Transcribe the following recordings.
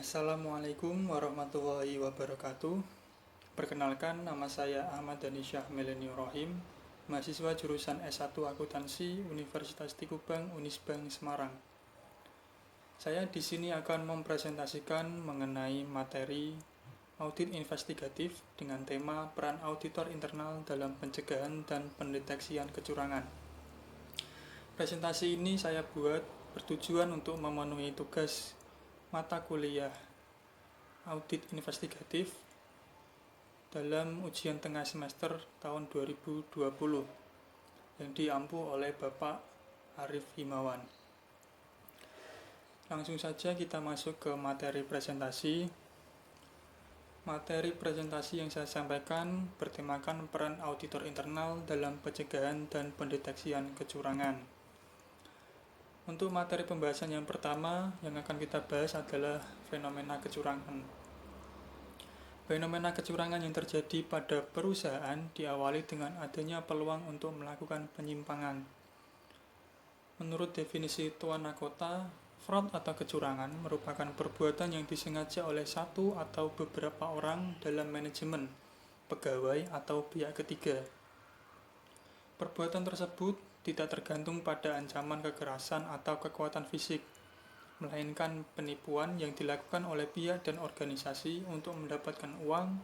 Assalamualaikum warahmatullahi wabarakatuh. Perkenalkan, nama saya Ahmad Dhani Syah Millennium Rohim, mahasiswa jurusan S1 Akuntansi Universitas Tikubang Unisbank Semarang. Saya di sini akan mempresentasikan mengenai materi audit investigatif dengan tema peran auditor internal dalam pencegahan dan pendeteksian kecurangan. Presentasi ini saya buat bertujuan untuk memenuhi tugas mata kuliah audit investigatif dalam ujian tengah semester tahun 2020 yang diampu oleh Bapak Arif Himawan. Langsung saja kita masuk ke materi presentasi. Materi presentasi yang saya sampaikan bertemakan peran auditor internal dalam pencegahan dan pendeteksian kecurangan. Untuk materi pembahasan yang pertama yang akan kita bahas adalah fenomena kecurangan. Fenomena kecurangan yang terjadi pada perusahaan diawali dengan adanya peluang untuk melakukan penyimpangan. Menurut definisi Tuan Nakota, fraud atau kecurangan merupakan perbuatan yang disengaja oleh satu atau beberapa orang dalam manajemen, pegawai, atau pihak ketiga. Perbuatan tersebut tidak tergantung pada ancaman kekerasan atau kekuatan fisik, melainkan penipuan yang dilakukan oleh pihak dan organisasi untuk mendapatkan uang,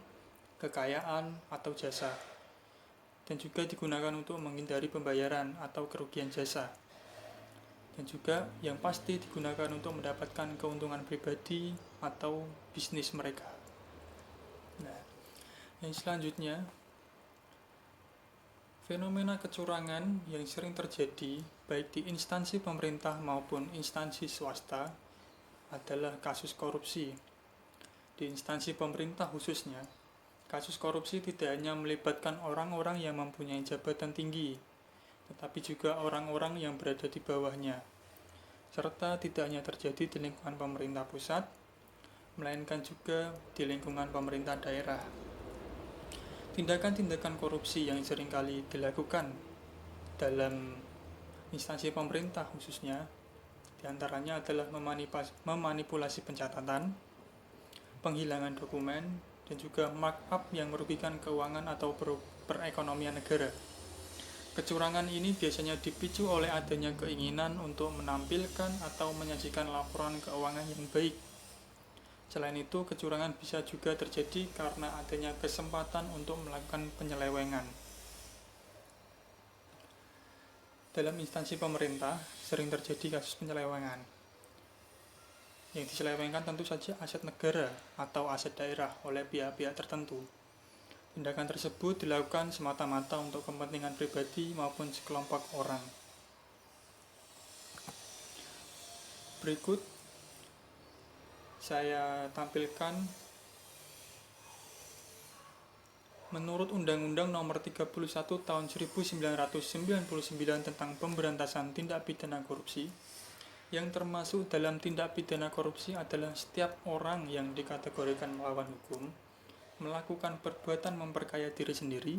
kekayaan, atau jasa, dan juga digunakan untuk menghindari pembayaran atau kerugian jasa, dan juga yang pasti digunakan untuk mendapatkan keuntungan pribadi atau bisnis mereka. Nah, yang selanjutnya, fenomena kecurangan yang sering terjadi baik di instansi pemerintah maupun instansi swasta adalah kasus korupsi. Di instansi pemerintah khususnya, kasus korupsi tidak hanya melibatkan orang-orang yang mempunyai jabatan tinggi, tetapi juga orang-orang yang berada di bawahnya, serta tidak hanya terjadi di lingkungan pemerintah pusat, melainkan juga di lingkungan pemerintah daerah. Tindakan-tindakan korupsi yang seringkali dilakukan dalam instansi pemerintah khususnya, diantaranya adalah memanipulasi pencatatan, penghilangan dokumen, dan juga markup yang merugikan keuangan atau perekonomian negara. Kecurangan ini biasanya dipicu oleh adanya keinginan untuk menampilkan atau menyajikan laporan keuangan yang baik. Selain itu, kecurangan bisa juga terjadi karena adanya kesempatan untuk melakukan penyelewengan. Dalam instansi pemerintah, sering terjadi kasus penyelewengan. Yang diselewengkan tentu saja aset negara atau aset daerah oleh pihak-pihak tertentu. Tindakan tersebut dilakukan semata-mata untuk kepentingan pribadi maupun sekelompok orang. Berikut saya tampilkan menurut Undang-Undang Nomor 31 Tahun 1999 tentang Pemberantasan Tindak Pidana Korupsi, yang termasuk dalam tindak pidana korupsi adalah setiap orang yang dikategorikan melawan hukum, melakukan perbuatan memperkaya diri sendiri,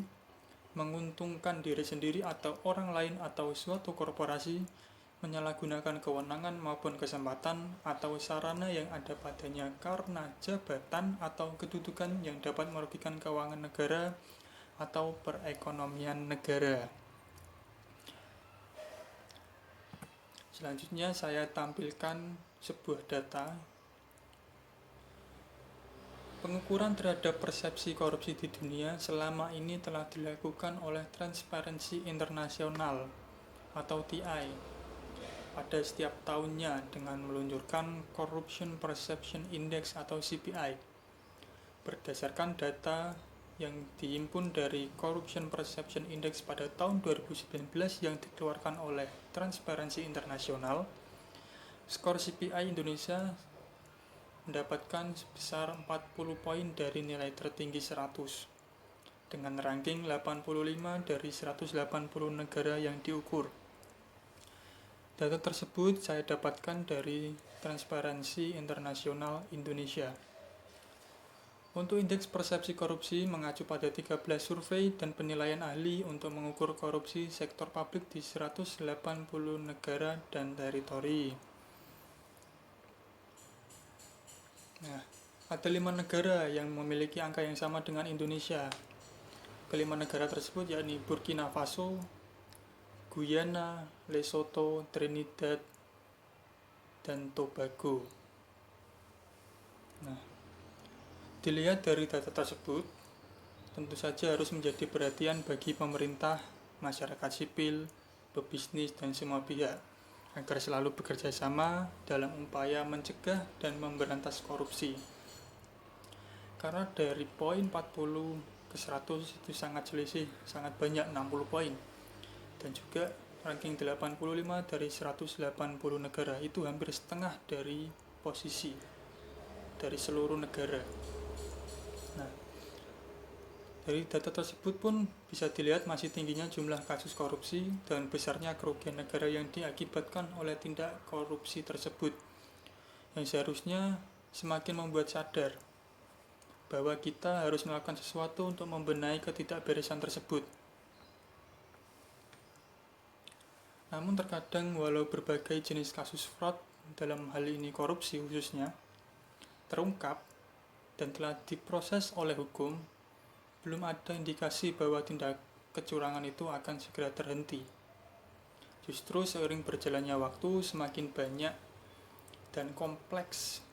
menguntungkan diri sendiri atau orang lain atau suatu korporasi, menyalahgunakan kewenangan maupun kesempatan atau sarana yang ada padanya karena jabatan atau kedudukan yang dapat merugikan keuangan negara atau perekonomian negara. Selanjutnya saya tampilkan sebuah data. Pengukuran terhadap persepsi korupsi di dunia selama ini telah dilakukan oleh Transparency International atau TI pada setiap tahunnya dengan meluncurkan Corruption Perception Index atau CPI. Berdasarkan data yang dihimpun dari Corruption Perception Index pada tahun 2019 yang dikeluarkan oleh Transparency International, skor CPI Indonesia mendapatkan sebesar 40 poin dari nilai tertinggi 100 dengan ranking 85 dari 180 negara yang diukur. Data tersebut saya dapatkan dari Transparency International Indonesia. Untuk indeks persepsi korupsi mengacu pada 13 survei dan penilaian ahli untuk mengukur korupsi sektor publik di 180 negara dan teritori. Nah, ada 5 negara yang memiliki angka yang sama dengan Indonesia. Kelima negara tersebut yakni Burkina Faso, Guyana, Lesotho, Trinidad, dan Tobago. Nah, dilihat dari data tersebut, tentu saja harus menjadi perhatian bagi pemerintah, masyarakat sipil, pebisnis, dan semua pihak agar selalu bekerja sama dalam upaya mencegah dan memberantas korupsi. Karena dari poin 40 ke 100 itu sangat selisih, sangat banyak, 60 poin. Dan juga ranking 85 dari 180 negara, itu hampir setengah dari posisi dari seluruh negara. Nah, dari data tersebut pun bisa dilihat masih tingginya jumlah kasus korupsi dan besarnya kerugian negara yang diakibatkan oleh tindak korupsi tersebut, yang seharusnya semakin membuat sadar bahwa kita harus melakukan sesuatu untuk membenahi ketidakberesan tersebut. Namun terkadang walau berbagai jenis kasus fraud, dalam hal ini korupsi khususnya, terungkap dan telah diproses oleh hukum, belum ada indikasi bahwa tindak kecurangan itu akan segera terhenti. Justru seiring berjalannya waktu semakin banyak dan kompleks,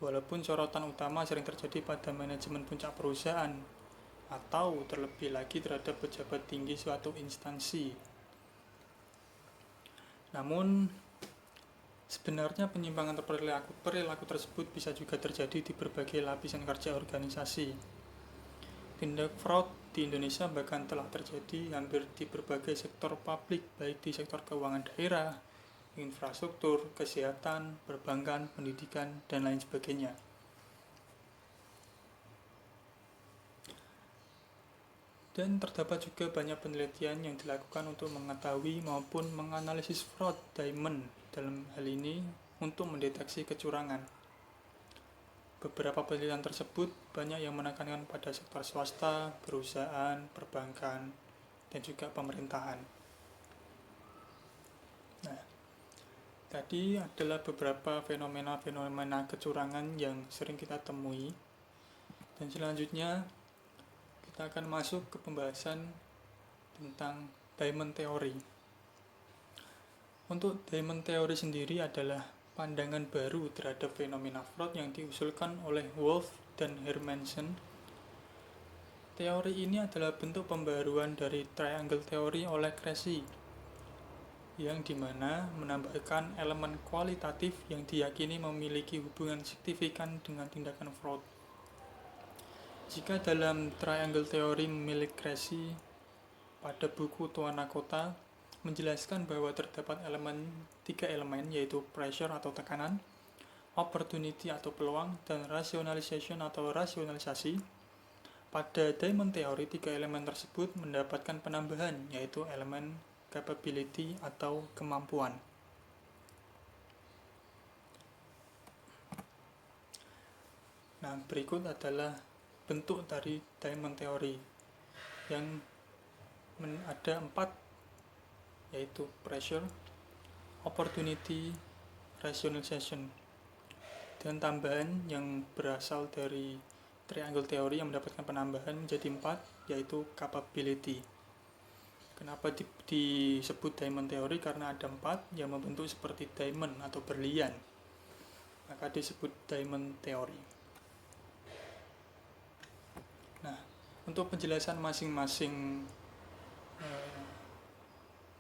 walaupun sorotan utama sering terjadi pada manajemen puncak perusahaan atau terlebih lagi terhadap pejabat tinggi suatu instansi. Namun, sebenarnya penyimpangan perilaku tersebut bisa juga terjadi di berbagai lapisan kerja organisasi. Tindak fraud di Indonesia bahkan telah terjadi hampir di berbagai sektor publik, baik di sektor keuangan daerah, infrastruktur, kesehatan, perbankan, pendidikan, dan lain sebagainya. Dan terdapat juga banyak penelitian yang dilakukan untuk mengetahui maupun menganalisis fraud diamond dalam hal ini untuk mendeteksi kecurangan. Beberapa penelitian tersebut banyak yang menekankan pada sektor swasta, perusahaan, perbankan, dan juga pemerintahan. Nah, tadi adalah beberapa fenomena-fenomena kecurangan yang sering kita temui. Dan selanjutnya kita akan masuk ke pembahasan tentang Diamond Theory. Untuk Diamond Theory sendiri adalah pandangan baru terhadap fenomena fraud yang diusulkan oleh Wolff dan Hermansen. Teori ini adalah bentuk pembaruan dari Triangle Theory oleh Cressy, yang dimana menambahkan elemen kualitatif yang diyakini memiliki hubungan signifikan dengan tindakan fraud. Jika dalam Triangle Theory milik Cressy, pada buku Tuana Kota menjelaskan bahwa terdapat tiga elemen, yaitu pressure atau tekanan, opportunity atau peluang, dan rationalization atau rasionalisasi. Pada Diamond Theory, tiga elemen tersebut mendapatkan penambahan, yaitu elemen capability atau kemampuan. Nah, berikut adalah bentuk dari Diamond Theory yang ada 4, yaitu pressure, opportunity, rationalization, dan tambahan yang berasal dari Triangle Theory yang mendapatkan penambahan menjadi 4, yaitu capability. Kenapa disebut Diamond Theory? Karena ada 4 yang membentuk seperti diamond atau berlian, maka disebut Diamond Theory. Nah, untuk penjelasan masing-masing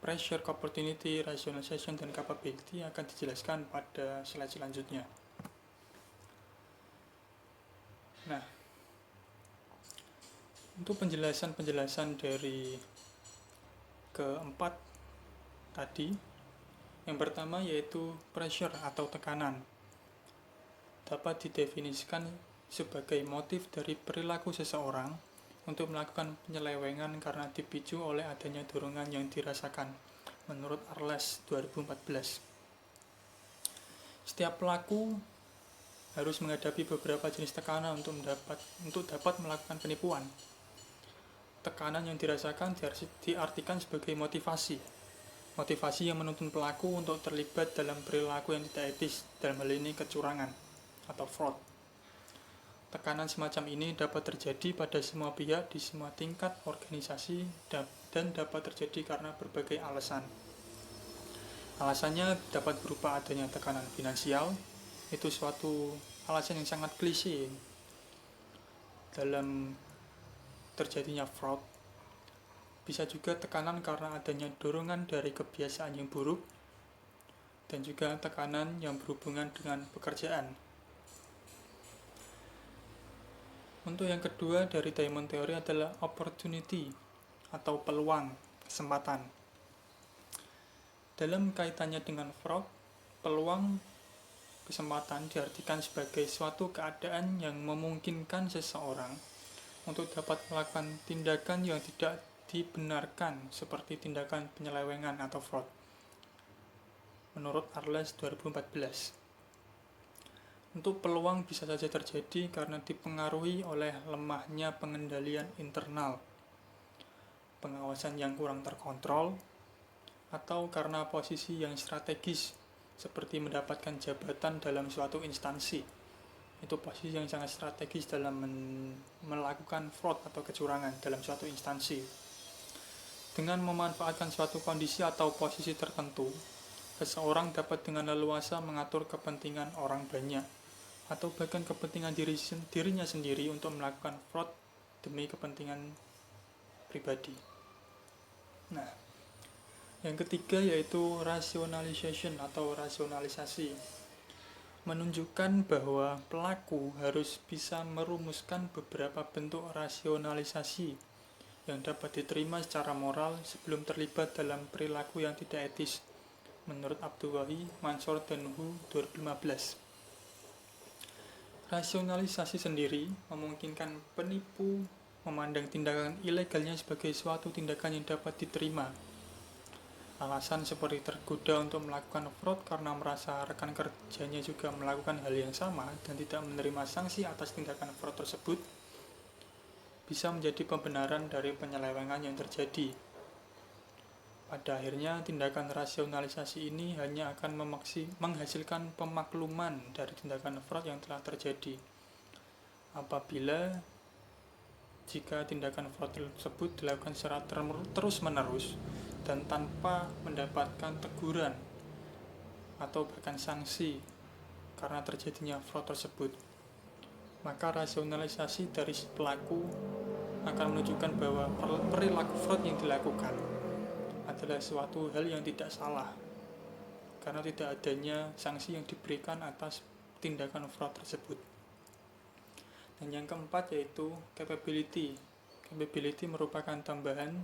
pressure, opportunity, rationalization, dan capability akan dijelaskan pada slide selanjutnya. Nah, untuk penjelasan dari keempat tadi, yang pertama yaitu pressure atau tekanan. Dapat didefinisikan sebagai motif dari perilaku seseorang untuk melakukan penyelewengan karena dipicu oleh adanya dorongan yang dirasakan, menurut Arles 2014. Setiap pelaku harus menghadapi beberapa jenis tekanan untuk dapat melakukan penipuan. Tekanan yang dirasakan diartikan sebagai motivasi yang menuntun pelaku untuk terlibat dalam perilaku yang tidak etis, dalam hal ini kecurangan atau fraud. Tekanan semacam ini dapat terjadi pada semua pihak di semua tingkat organisasi dan dapat terjadi karena berbagai alasan. Alasannya dapat berupa adanya tekanan finansial, itu suatu alasan yang sangat klise dalam terjadinya fraud. Bisa juga tekanan karena adanya dorongan dari kebiasaan yang buruk, dan juga tekanan yang berhubungan dengan pekerjaan. Untuk yang kedua dari Diamond Theory adalah opportunity atau peluang, kesempatan. Dalam kaitannya dengan fraud, peluang kesempatan diartikan sebagai suatu keadaan yang memungkinkan seseorang untuk dapat melakukan tindakan yang tidak dibenarkan seperti tindakan penyelewengan atau fraud. Menurut Arles 2014. Untuk peluang bisa saja terjadi karena dipengaruhi oleh lemahnya pengendalian internal, pengawasan yang kurang terkontrol, atau karena posisi yang strategis seperti mendapatkan jabatan dalam suatu instansi. Itu posisi yang sangat strategis dalam melakukan fraud atau kecurangan dalam suatu instansi. Dengan memanfaatkan suatu kondisi atau posisi tertentu, seseorang dapat dengan leluasa mengatur kepentingan orang banyak atau bahkan kepentingan dirinya sendiri untuk melakukan fraud demi kepentingan pribadi. Nah, yang ketiga yaitu rationalization atau rasionalisasi. Menunjukkan bahwa pelaku harus bisa merumuskan beberapa bentuk rasionalisasi yang dapat diterima secara moral sebelum terlibat dalam perilaku yang tidak etis, menurut Abdullahi, Mansur, dan Hu 2015. Rasionalisasi sendiri memungkinkan penipu memandang tindakan ilegalnya sebagai suatu tindakan yang dapat diterima. Alasan seperti tergoda untuk melakukan fraud karena merasa rekan kerjanya juga melakukan hal yang sama dan tidak menerima sanksi atas tindakan fraud tersebut bisa menjadi pembenaran dari penyelewengan yang terjadi. Pada akhirnya, tindakan rasionalisasi ini hanya akan menghasilkan pemakluman dari tindakan fraud yang telah terjadi. Apabila jika tindakan fraud tersebut dilakukan secara terus-menerus dan tanpa mendapatkan teguran atau bahkan sanksi karena terjadinya fraud tersebut, maka rasionalisasi dari pelaku akan menunjukkan bahwa perilaku fraud yang dilakukan adalah suatu hal yang tidak salah karena tidak adanya sanksi yang diberikan atas tindakan fraud tersebut. Dan yang keempat yaitu capability. Capability merupakan tambahan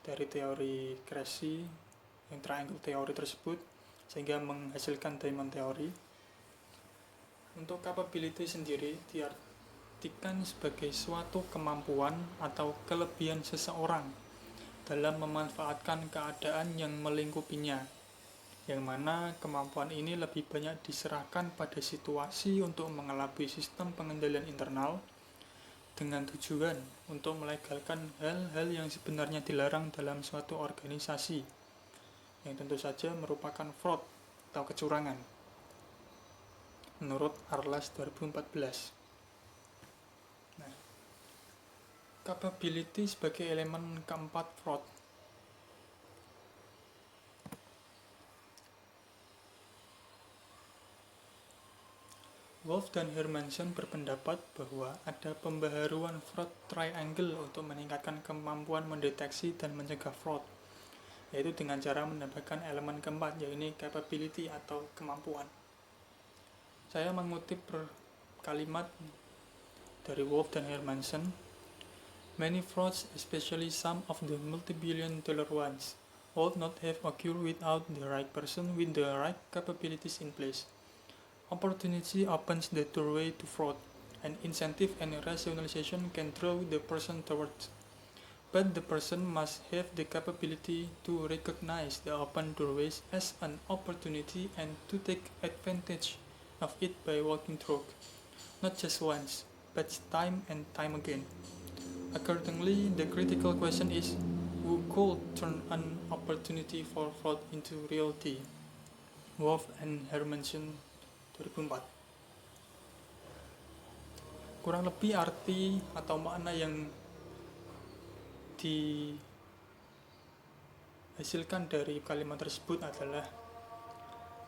dari teori Cressy yang triangle teori tersebut sehingga menghasilkan Diamond Theory. Untuk capability sendiri diartikan sebagai suatu kemampuan atau kelebihan seseorang dalam memanfaatkan keadaan yang melingkupinya, yang mana kemampuan ini lebih banyak diserahkan pada situasi untuk mengelabui sistem pengendalian internal dengan tujuan untuk melegalkan hal-hal yang sebenarnya dilarang dalam suatu organisasi, yang tentu saja merupakan fraud atau kecurangan, menurut Arles 2014. Capability sebagai elemen keempat fraud. Wolff dan Hermansen berpendapat bahwa ada pembaharuan fraud triangle untuk meningkatkan kemampuan mendeteksi dan mencegah fraud, yaitu dengan cara menambahkan elemen keempat, yaitu capability atau kemampuan. Saya mengutip kalimat dari Wolff dan Hermansen. Many frauds, especially some of the multi-billion-dollar ones, would not have occurred without the right person with the right capabilities in place. Opportunity opens the doorway to fraud, and incentive and rationalization can draw the person towards. But the person must have the capability to recognize the open doorways as an opportunity and to take advantage of it by walking through, not just once, but time and time again. Accordingly, the critical question is, who could turn an opportunity for fraud into reality? Wolff and Hermansen 2004. Kurang lebih arti atau makna yang dihasilkan dari kalimat tersebut adalah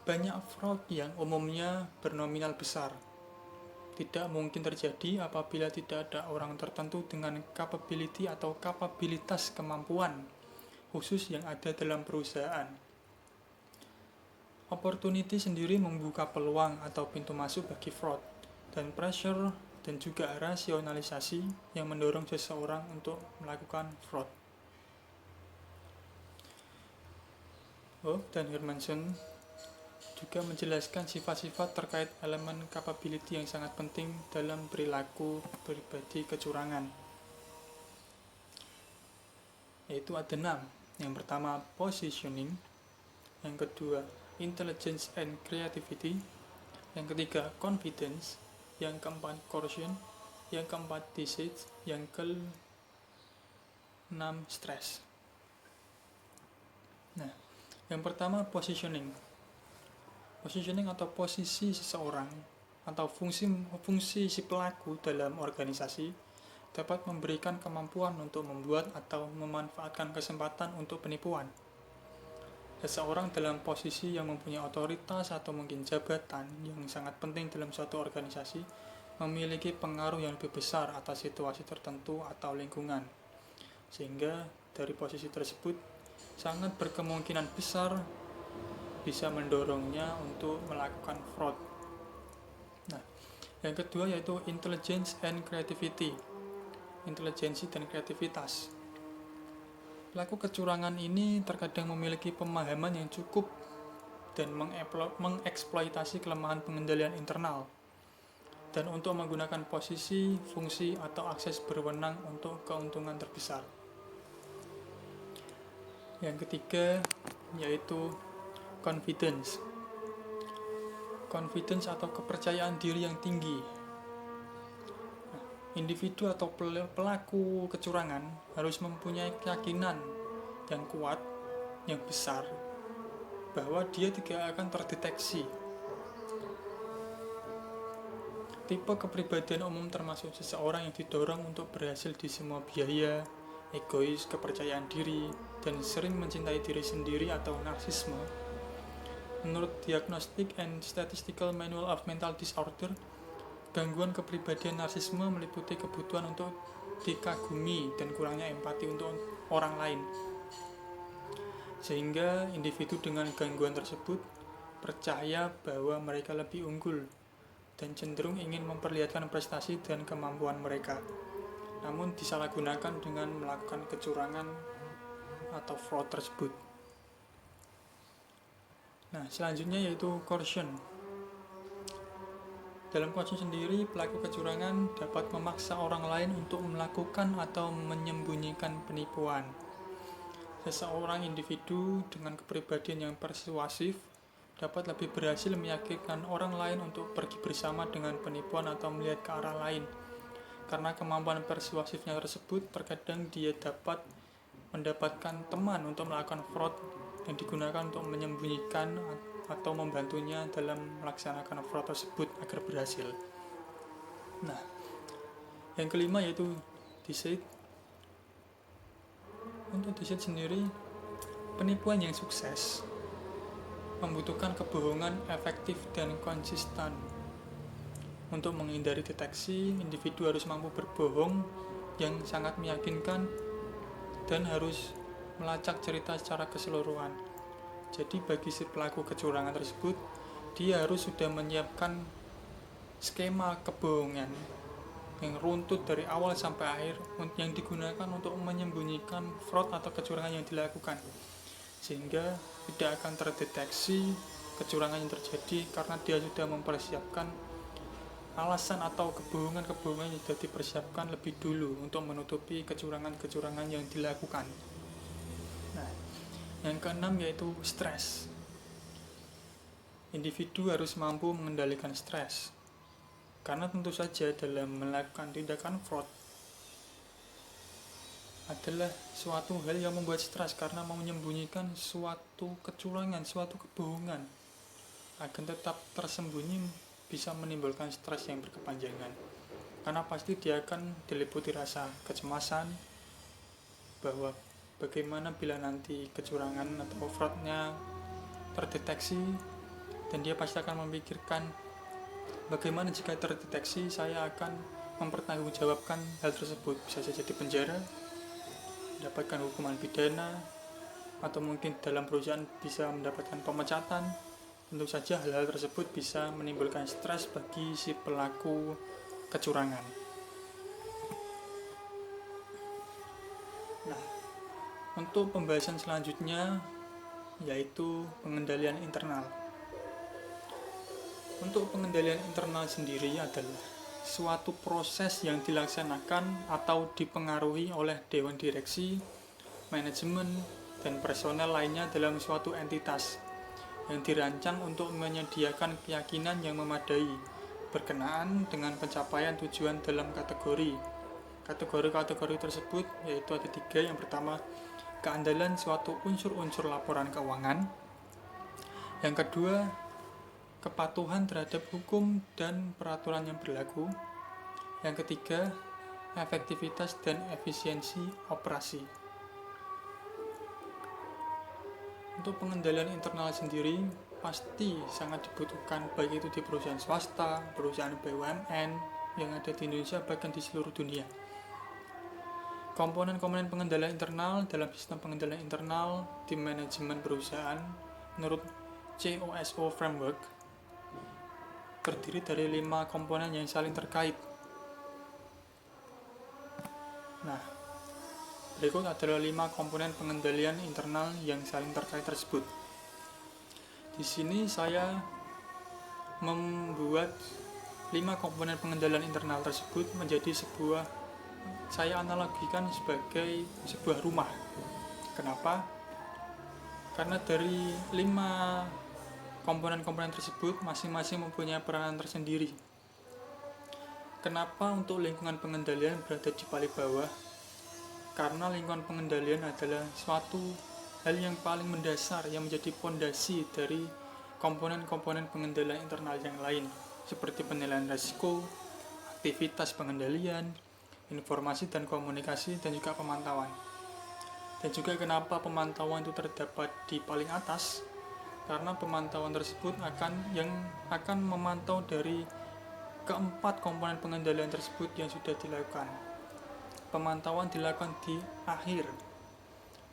banyak fraud yang umumnya bernominal besar. Tidak mungkin terjadi apabila tidak ada orang tertentu dengan capability atau kapabilitas kemampuan khusus yang ada dalam perusahaan. Opportunity sendiri membuka peluang atau pintu masuk bagi fraud, dan pressure dan juga rasionalisasi yang mendorong seseorang untuk melakukan fraud. Dan Hermanson juga menjelaskan sifat-sifat terkait elemen capability yang sangat penting dalam perilaku pribadi kecurangan. Yaitu ada 6. Yang pertama positioning, yang kedua intelligence and creativity, yang ketiga confidence, yang keempat coercion, yang keempat deceit, yang ke-6 stress. Nah, yang pertama positioning. Positioning atau posisi seseorang atau fungsi si pelaku dalam organisasi dapat memberikan kemampuan untuk membuat atau memanfaatkan kesempatan untuk penipuan. Seseorang dalam posisi yang mempunyai otoritas atau mungkin jabatan yang sangat penting dalam suatu organisasi memiliki pengaruh yang lebih besar atas situasi tertentu atau lingkungan, sehingga dari posisi tersebut sangat berkemungkinan besar bisa mendorongnya untuk melakukan fraud. Nah, yang kedua yaitu intelligence and creativity, intelijensi dan kreativitas. Pelaku kecurangan ini terkadang memiliki pemahaman yang cukup dan mengeksploitasi kelemahan pengendalian internal, dan untuk menggunakan posisi, fungsi, atau akses berwenang untuk keuntungan terbesar. Yang ketiga yaitu confidence. Confidence atau kepercayaan diri yang tinggi. Individu atau pelaku kecurangan harus mempunyai keyakinan yang kuat, yang besar, bahwa dia tidak akan terdeteksi. Tipe kepribadian umum termasuk seseorang yang didorong untuk berhasil di semua biaya, egois, kepercayaan diri, dan sering mencintai diri sendiri atau narsisme. Menurut Diagnostic and Statistical Manual of Mental Disorder, gangguan kepribadian narsisme meliputi kebutuhan untuk dikagumi dan kurangnya empati untuk orang lain. Sehingga individu dengan gangguan tersebut percaya bahwa mereka lebih unggul dan cenderung ingin memperlihatkan prestasi dan kemampuan mereka, namun disalahgunakan dengan melakukan kecurangan atau fraud tersebut. Nah, selanjutnya yaitu coercion. Dalam coercion sendiri, pelaku kecurangan dapat memaksa orang lain untuk melakukan atau menyembunyikan penipuan. Seseorang individu dengan kepribadian yang persuasif dapat lebih berhasil meyakinkan orang lain untuk pergi bersama dengan penipuan atau melihat ke arah lain. Karena kemampuan persuasifnya tersebut, terkadang dia dapat mendapatkan teman untuk melakukan fraud yang digunakan untuk menyembunyikan atau membantunya dalam melaksanakan fraud tersebut agar berhasil. Nah, yang kelima yaitu deceit. Untuk deceit sendiri, penipuan yang sukses membutuhkan kebohongan efektif dan konsisten. Untuk menghindari deteksi, individu harus mampu berbohong yang sangat meyakinkan dan harus melacak cerita secara keseluruhan. Jadi bagi si pelaku kecurangan tersebut, dia harus sudah menyiapkan skema kebohongan yang runtut dari awal sampai akhir yang digunakan untuk menyembunyikan fraud atau kecurangan yang dilakukan, sehingga tidak akan terdeteksi kecurangan yang terjadi karena dia sudah mempersiapkan alasan atau kebohongan-kebohongan yang sudah dipersiapkan lebih dulu untuk menutupi kecurangan-kecurangan yang dilakukan. Nah, yang keenam yaitu stres. Individu harus mampu mengendalikan stres, karena tentu saja dalam melakukan tindakan fraud adalah suatu hal yang membuat stres karena mau menyembunyikan suatu kecurangan, suatu kebohongan agar tetap tersembunyi bisa menimbulkan stres yang berkepanjangan. karena pasti dia akan diliputi rasa kecemasan bahwa bagaimana bila nanti kecurangan atau fraudnya terdeteksi, dan dia pasti akan memikirkan bagaimana jika terdeteksi saya akan mempertanggungjawabkan hal tersebut, bisa saja di penjara, mendapatkan hukuman pidana, atau mungkin dalam perusahaan bisa mendapatkan pemecatan. Tentu saja hal-hal tersebut bisa menimbulkan stres bagi si pelaku kecurangan. Nah, untuk pembahasan selanjutnya yaitu pengendalian internal. Untuk pengendalian internal sendiri adalah suatu proses yang dilaksanakan atau dipengaruhi oleh dewan direksi, manajemen, dan personel lainnya dalam suatu entitas yang dirancang untuk menyediakan keyakinan yang memadai berkenaan dengan pencapaian tujuan dalam kategori. Kategori tersebut yaitu ada 3. Yang pertama, keandalan suatu unsur-unsur laporan keuangan. Yang kedua, kepatuhan terhadap hukum dan peraturan yang berlaku. Yang ketiga, efektivitas dan efisiensi operasi. Untuk pengendalian internal sendiri pasti sangat dibutuhkan, baik itu di perusahaan swasta, perusahaan BUMN yang ada di Indonesia, bahkan di seluruh dunia. Komponen-komponen pengendalian internal dalam sistem pengendalian internal di manajemen perusahaan menurut COSO Framework terdiri dari 5 komponen yang saling terkait. Nah, berikut adalah 5 komponen pengendalian internal yang saling terkait tersebut. Di sini saya membuat 5 komponen pengendalian internal tersebut menjadi saya analogikan sebagai sebuah rumah. Kenapa? Karena dari 5 komponen-komponen tersebut masing-masing mempunyai peranan tersendiri. Kenapa untuk lingkungan pengendalian berada di paling bawah? Karena lingkungan pengendalian adalah suatu hal yang paling mendasar yang menjadi fondasi dari komponen-komponen pengendalian internal yang lain, seperti penilaian risiko, aktivitas pengendalian, informasi dan komunikasi, dan juga pemantauan. Dan juga kenapa pemantauan itu terdapat di paling atas? Karena pemantauan tersebut akan memantau dari keempat komponen pengendalian tersebut yang sudah dilakukan. Pemantauan dilakukan di akhir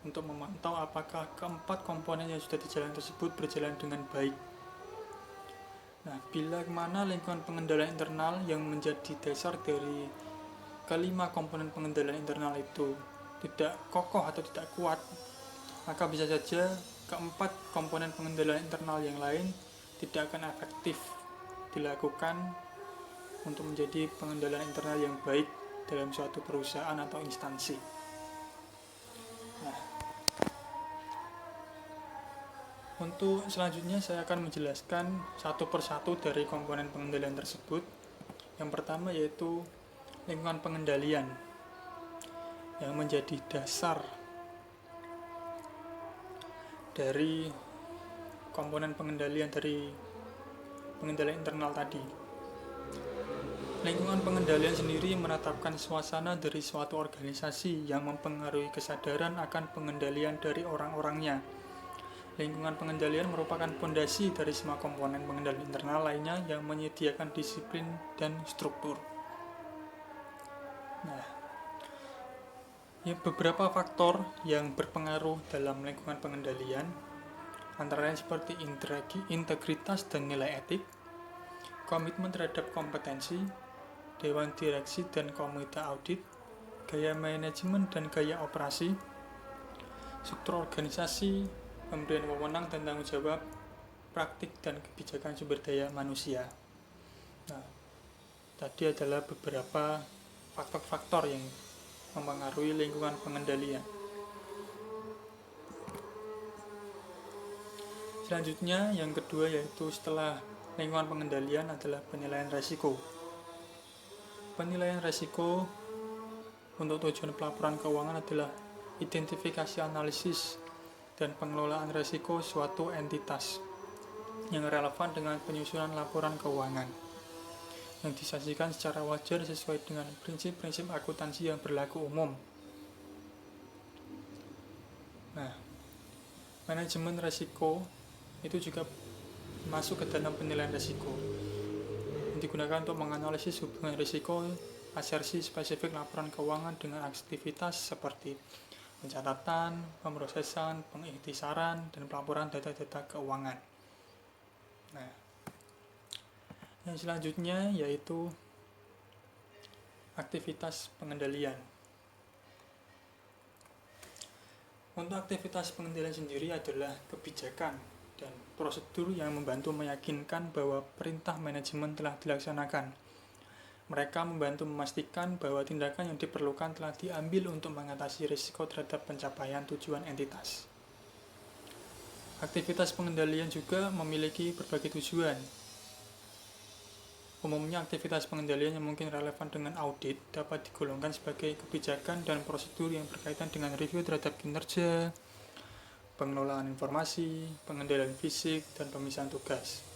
untuk memantau apakah keempat komponen yang sudah dijalankan tersebut berjalan dengan baik. Nah, bila mana lingkungan pengendalian internal yang menjadi dasar dari kelima komponen pengendalian internal itu tidak kokoh atau tidak kuat, maka bisa saja keempat komponen pengendalian internal yang lain tidak akan efektif dilakukan untuk menjadi pengendalian internal yang baik dalam suatu perusahaan atau instansi. Nah, untuk selanjutnya saya akan menjelaskan satu persatu dari komponen pengendalian tersebut. Yang pertama yaitu lingkungan pengendalian yang menjadi dasar dari komponen pengendalian dari pengendalian internal tadi. Lingkungan pengendalian sendiri menetapkan suasana dari suatu organisasi yang mempengaruhi kesadaran akan pengendalian dari orang-orangnya. Lingkungan pengendalian merupakan fondasi dari semua komponen pengendalian internal lainnya yang menyediakan disiplin dan struktur. Nah, beberapa faktor yang berpengaruh dalam lingkungan pengendalian antara lain seperti integritas dan nilai etik, komitmen terhadap kompetensi, dewan direksi dan komite audit, gaya manajemen dan gaya operasi, struktur organisasi, pemberian wewenang dan tanggung jawab, praktik dan kebijakan sumber daya manusia. Nah, tadi adalah beberapa faktor-faktor yang mempengaruhi lingkungan pengendalian. Selanjutnya, yang kedua yaitu setelah lingkungan pengendalian adalah penilaian risiko. Penilaian risiko untuk tujuan pelaporan keuangan adalah identifikasi, analisis, dan pengelolaan risiko suatu entitas yang relevan dengan penyusunan laporan keuangan. yang disajikan secara wajar sesuai dengan prinsip-prinsip akuntansi yang berlaku umum. Nah, manajemen risiko itu juga masuk ke dalam penilaian risiko yang digunakan untuk menganalisis hubungan risiko asersi spesifik laporan keuangan dengan aktivitas seperti pencatatan, pemrosesan, pengikhtisaran, dan pelaporan data-data keuangan. Nah, yang selanjutnya yaitu aktivitas pengendalian. Untuk aktivitas pengendalian sendiri adalah kebijakan dan prosedur yang membantu meyakinkan bahwa perintah manajemen telah dilaksanakan. Mereka membantu memastikan bahwa tindakan yang diperlukan telah diambil untuk mengatasi risiko terhadap pencapaian tujuan entitas. Aktivitas pengendalian juga memiliki berbagai tujuan. Umumnya aktivitas pengendalian yang mungkin relevan dengan audit dapat digolongkan sebagai kebijakan dan prosedur yang berkaitan dengan review terhadap kinerja, pengelolaan informasi, pengendalian fisik, dan pemisahan tugas.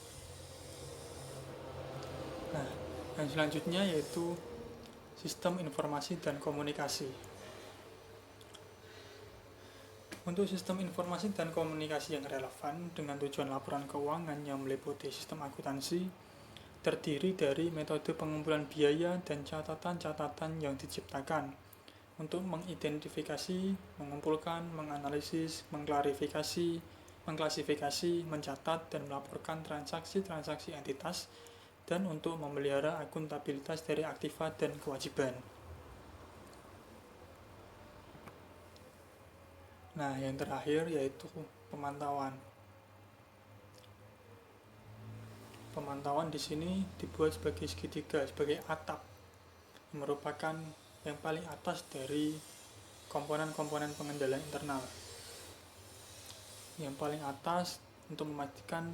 Nah, yang selanjutnya yaitu sistem informasi dan komunikasi. Untuk sistem informasi dan komunikasi yang relevan dengan tujuan laporan keuangan yang meliputi sistem akuntansi, terdiri dari metode pengumpulan biaya dan catatan-catatan yang diciptakan untuk mengidentifikasi, mengumpulkan, menganalisis, mengklasifikasi, mencatat, dan melaporkan transaksi-transaksi entitas, dan untuk memelihara akuntabilitas dari aktiva dan kewajiban. Nah, yang terakhir yaitu pemantauan. Pemantauan di sini dibuat sebagai segitiga, sebagai atap, yang merupakan yang paling atas dari komponen-komponen pengendalian internal. Yang paling atas untuk memastikan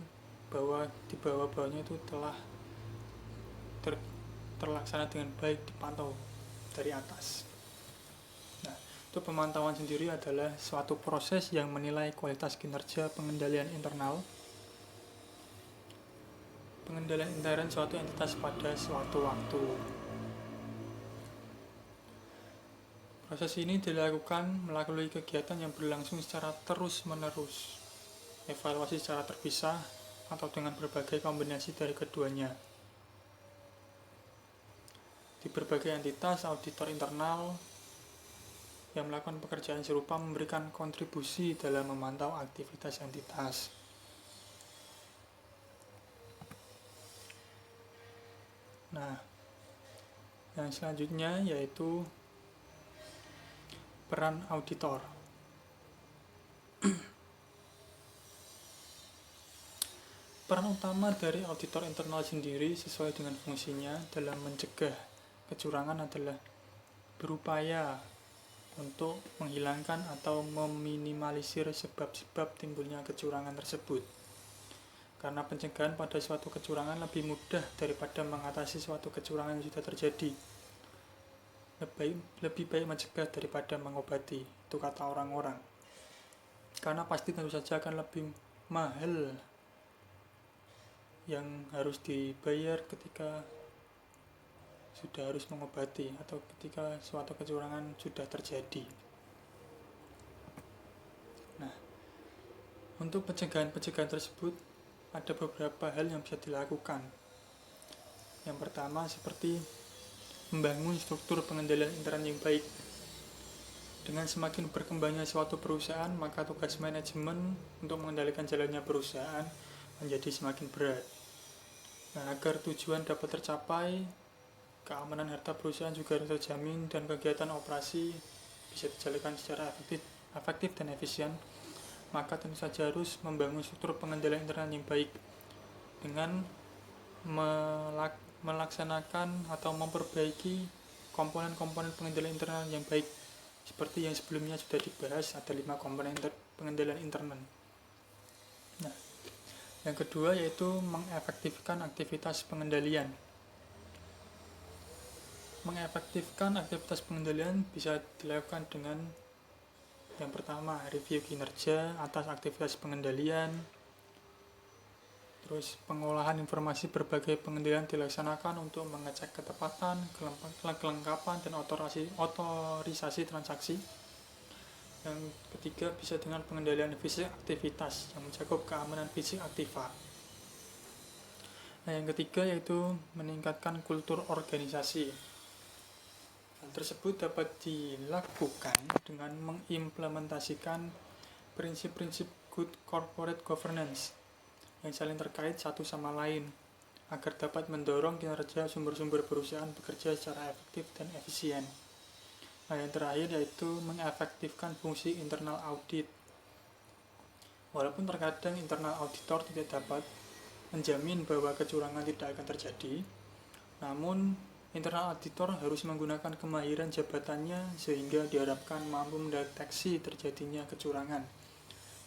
bahwa di bawah-bawahnya itu telah terlaksana dengan baik, dipantau dari atas. Nah, untuk pemantauan sendiri adalah suatu proses yang menilai kualitas kinerja pengendalian internal. Pengendalian intern suatu entitas pada suatu waktu. Proses ini dilakukan melalui kegiatan yang berlangsung secara terus-menerus, evaluasi secara terpisah, atau dengan berbagai kombinasi dari keduanya. Di berbagai entitas, auditor internal yang melakukan pekerjaan serupa memberikan kontribusi dalam memantau aktivitas entitas. Nah, yang selanjutnya yaitu peran auditor. Peran utama dari auditor internal sendiri sesuai dengan fungsinya dalam mencegah kecurangan adalah berupaya untuk menghilangkan atau meminimalisir sebab-sebab timbulnya kecurangan tersebut. Karena pencegahan pada suatu kecurangan lebih mudah daripada mengatasi suatu kecurangan yang sudah terjadi. Lebih baik mencegah daripada mengobati, itu kata orang-orang. Karena pasti tentu saja akan lebih mahal yang harus dibayar ketika sudah harus mengobati atau ketika suatu kecurangan sudah terjadi. Nah, untuk pencegahan-pencegahan tersebut ada beberapa hal yang bisa dilakukan. Yang pertama seperti membangun struktur pengendalian intern yang baik. Dengan semakin berkembangnya suatu perusahaan, maka tugas manajemen untuk mengendalikan jalannya perusahaan menjadi semakin berat. Nah, agar tujuan dapat tercapai, keamanan harta perusahaan juga harus terjamin dan kegiatan operasi bisa dijalankan secara efektif dan efisien, maka tentu saja harus membangun struktur pengendalian internal yang baik dengan melaksanakan atau memperbaiki komponen-komponen pengendalian internal yang baik seperti yang sebelumnya sudah dibahas, ada 5 komponen pengendalian internal. Nah, yang kedua yaitu mengefektifkan aktivitas pengendalian. Mengefektifkan aktivitas pengendalian bisa dilakukan dengan yang pertama, review kinerja atas aktivitas pengendalian. Terus pengolahan informasi berbagai pengendalian dilaksanakan untuk mengecek ketepatan, kelengkapan, dan otorisasi transaksi. Yang ketiga bisa dengan pengendalian fisik aktivitas yang mencakup keamanan fisik aktiva. Nah, yang ketiga yaitu meningkatkan kultur organisasi. Hal tersebut dapat dilakukan dengan mengimplementasikan prinsip-prinsip good corporate governance yang saling terkait satu sama lain agar dapat mendorong kinerja sumber-sumber perusahaan bekerja secara efektif dan efisien. Nah, yang terakhir yaitu mengefektifkan fungsi internal audit. Walaupun terkadang internal auditor tidak dapat menjamin bahwa kecurangan tidak akan terjadi, namun internal auditor harus menggunakan kemahiran jabatannya sehingga diharapkan mampu mendeteksi terjadinya kecurangan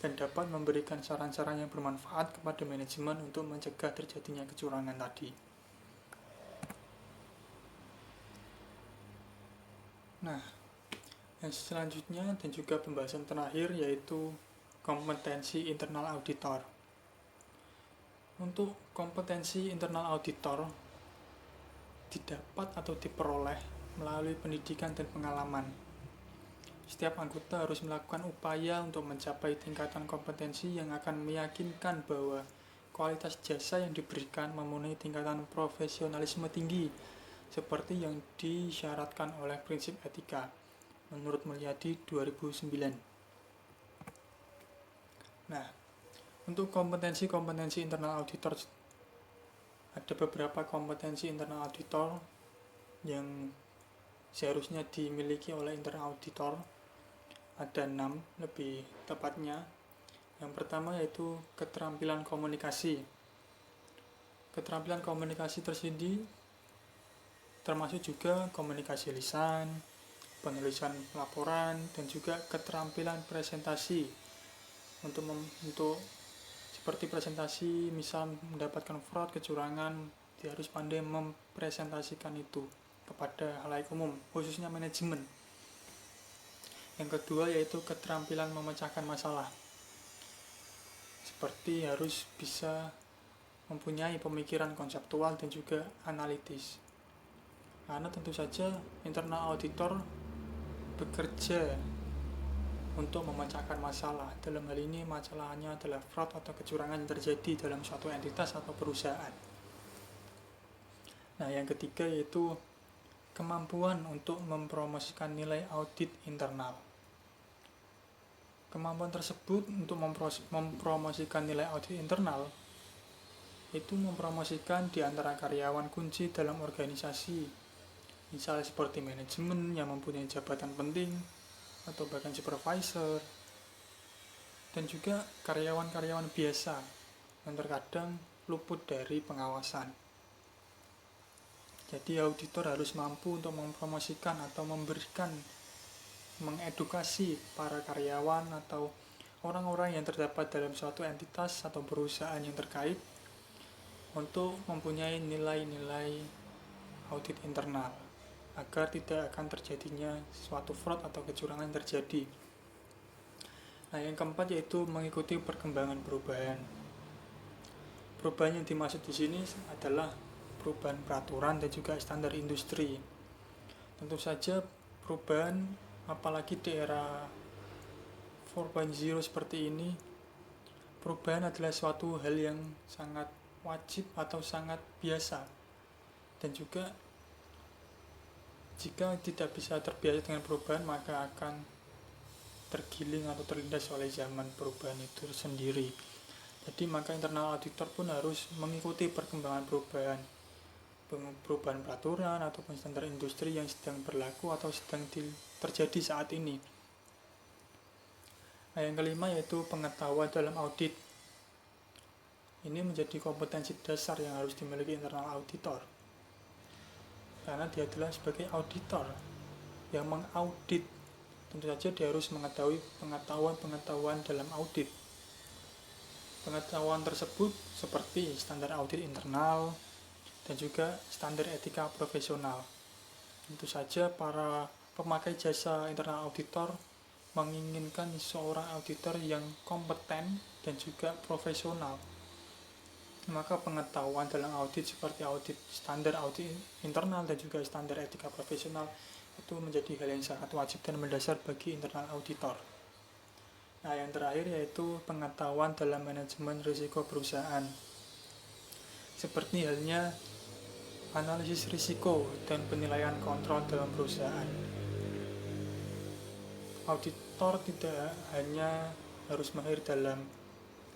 dan dapat memberikan saran-saran yang bermanfaat kepada manajemen untuk mencegah terjadinya kecurangan tadi. Nah, yang selanjutnya dan juga pembahasan terakhir yaitu kompetensi internal auditor. Untuk kompetensi internal auditor didapat atau diperoleh melalui pendidikan dan pengalaman. Setiap anggota harus melakukan upaya untuk mencapai tingkatan kompetensi yang akan meyakinkan bahwa kualitas jasa yang diberikan memenuhi tingkatan profesionalisme tinggi seperti yang disyaratkan oleh prinsip etika menurut Mulyadi 2009. Nah, untuk kompetensi internal auditor, ada beberapa kompetensi internal auditor yang seharusnya dimiliki oleh internal auditor. Ada 6 lebih tepatnya. Yang pertama yaitu keterampilan komunikasi. Keterampilan komunikasi tersendiri termasuk juga komunikasi lisan, penulisan laporan, dan juga keterampilan presentasi untuk seperti presentasi misal mendapatkan fraud, kecurangan, dia harus pandai mempresentasikan itu kepada halayak umum, khususnya manajemen. Yang kedua yaitu keterampilan memecahkan masalah, seperti harus bisa mempunyai pemikiran konseptual dan juga analitis, karena tentu saja internal auditor bekerja untuk memecahkan masalah. Dalam hal ini masalahnya adalah fraud atau kecurangan yang terjadi dalam suatu entitas atau perusahaan. Nah, yang ketiga yaitu kemampuan untuk mempromosikan nilai audit internal. Kemampuan tersebut untuk mempromosikan nilai audit internal itu mempromosikan di antara karyawan kunci dalam organisasi, misalnya seperti manajemen yang mempunyai jabatan penting atau bahkan supervisor, dan juga karyawan-karyawan biasa yang terkadang luput dari pengawasan. Jadi auditor harus mampu untuk mempromosikan atau mengedukasi para karyawan atau orang-orang yang terdapat dalam suatu entitas atau perusahaan yang terkait untuk mempunyai nilai-nilai audit internal, agar tidak akan terjadinya suatu fraud atau kecurangan yang terjadi. Nah, yang keempat yaitu mengikuti perkembangan perubahan. Perubahan yang dimaksud di sini adalah perubahan peraturan dan juga standar industri. Tentu saja perubahan, apalagi di era 4.0 seperti ini, perubahan adalah suatu hal yang sangat wajib atau sangat biasa, dan juga jika tidak bisa terbiasa dengan perubahan maka akan tergiling atau terlindas oleh zaman perubahan itu sendiri. Jadi maka internal auditor pun harus mengikuti perkembangan perubahan peraturan ataupun standar industri yang sedang berlaku atau sedang terjadi saat ini. Nah, yang kelima yaitu pengetahuan dalam audit. Ini menjadi kompetensi dasar yang harus dimiliki internal auditor, karena dia adalah sebagai auditor yang mengaudit. Tentu saja dia harus mengetahui pengetahuan dalam audit. Pengetahuan tersebut seperti standar audit internal dan juga standar etika profesional. Tentu saja para pemakai jasa internal auditor menginginkan seorang auditor yang kompeten dan juga profesional. Maka pengetahuan dalam audit seperti audit standar audit internal dan juga standar etika profesional itu menjadi hal yang sangat wajib dan mendasar bagi internal auditor. Nah, yang terakhir yaitu pengetahuan dalam manajemen risiko perusahaan. Seperti halnya analisis risiko dan penilaian kontrol dalam perusahaan. Auditor tidak hanya harus mahir dalam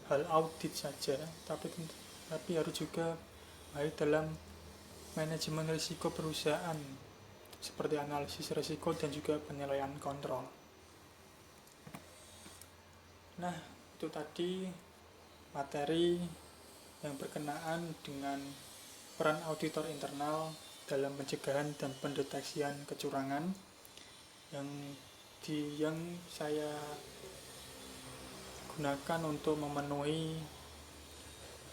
hal audit saja, tapi harus juga mahir dalam manajemen risiko perusahaan, seperti analisis risiko dan juga penilaian kontrol. Nah, itu tadi materi yang berkenaan dengan peran auditor internal dalam pencegahan dan pendeteksian kecurangan yang saya gunakan untuk memenuhi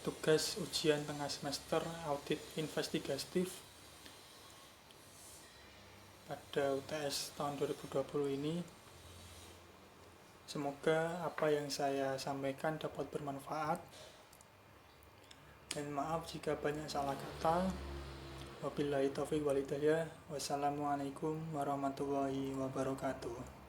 tugas ujian tengah semester audit investigatif pada UTS tahun 2020 ini. Semoga apa yang saya sampaikan dapat bermanfaat, dan maaf jika banyak salah kata. Wabillahi taufiq wal hidayah. Wassalamualaikum warahmatullahi wabarakatuh.